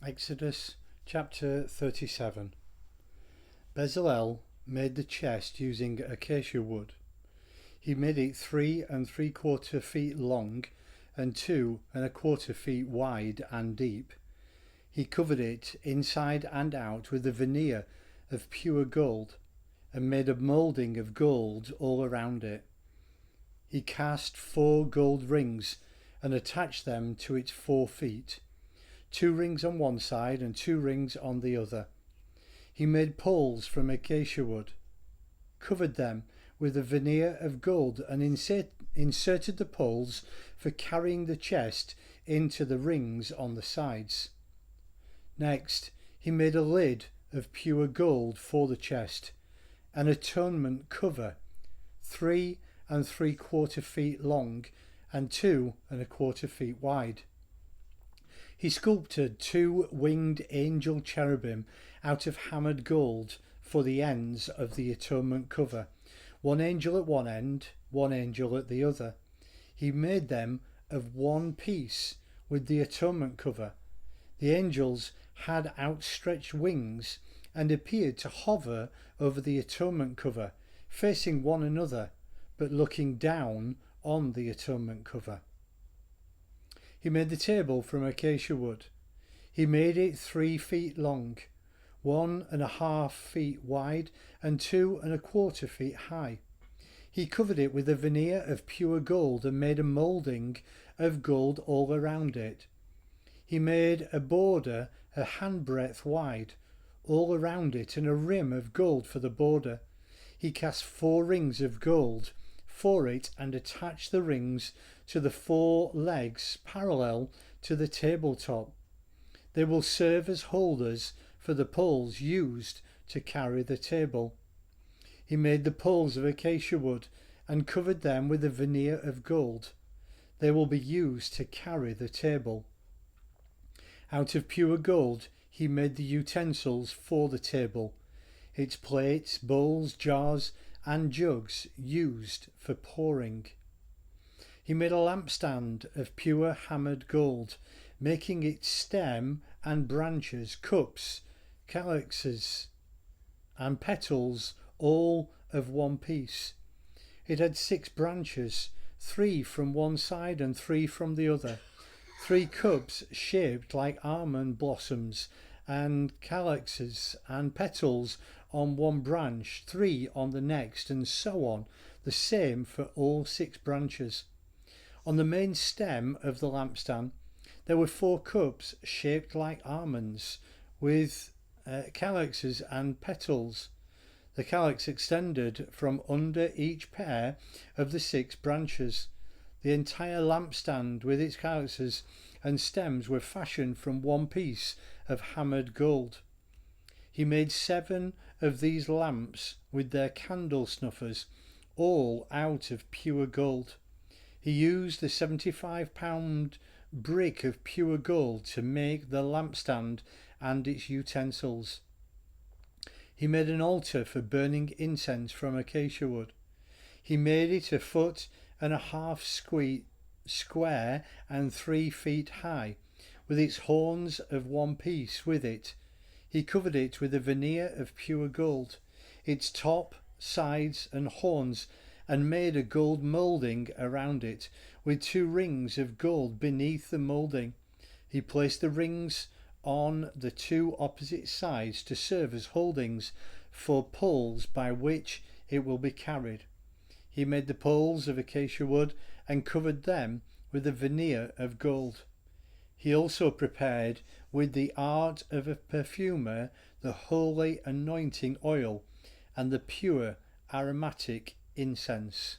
Exodus chapter 37. Bezalel made the chest using acacia wood. He made it 3 3/4 feet long and 2 1/4 feet wide and deep. He covered it inside and out with a veneer of pure gold and made a moulding of gold all around it. He cast 4 gold rings and attached them to its 4 feet, 2 rings on one side and 2 rings on the other. He made poles from acacia wood, covered them with a veneer of gold, and inserted the poles for carrying the chest into the rings on the sides. Next, he made a lid of pure gold for the chest, an atonement-cover, 3 3/4 feet long and 2 1/4 feet wide. He sculpted 2 winged angel-cherubim out of hammered gold for the ends of the atonement-cover, 1 angel at one end, 1 angel at the other. He made them of one piece with the atonement-cover. The angels had outstretched wings and appeared to hover over the atonement-cover, facing one another, but looking down on the atonement-cover. He made the table from acacia wood. He made it 3 feet long, 1 1/2 feet wide and 2 1/4 feet high. He covered it with a veneer of pure gold and made a moulding of gold all around it. He made a border a handbreadth wide all around it and a rim of gold for the border. He cast 4 rings of gold for it and attached the rings to the 4 legs parallel to the tabletop. They will serve as holders for the poles used to carry the table. He made the poles of acacia wood and covered them with a veneer of gold. They will be used to carry the table. Out of pure gold he made the utensils for the table, its plates, bowls, jars and jugs used for pouring. He made a lampstand of pure hammered gold, making its stem and branches, cups, calyxes and petals, all of one piece. It had 6 branches, 3 from one side and 3 from the other, 3 cups shaped like almond blossoms, and calyxes and petals on one branch, 3 on the next, and so on, the same for all 6 branches. On the main stem of the lampstand there were 4 cups shaped like almonds with calyxes and petals. The calyx extended from under each pair of the 6 branches. The entire lampstand with its calyxes and stems were fashioned from one piece of hammered gold. He made 7 of these lamps with their candle snuffers, all out of pure gold. He used the 75-pound brick of pure gold to make the lampstand and its utensils. He made an altar for burning incense from acacia wood. He made it 1.5 feet square and 3 feet high, with its horns of one piece with it. He covered it with a veneer of pure gold, its top, sides and horns, and made a gold moulding around it, with 2 rings of gold beneath the moulding. He placed the rings on the 2 opposite sides to serve as holdings for poles by which it will be carried. He made the poles of acacia wood and covered them with a veneer of gold. He also prepared with the art of a perfumer the holy anointing oil and the pure aromatic incense.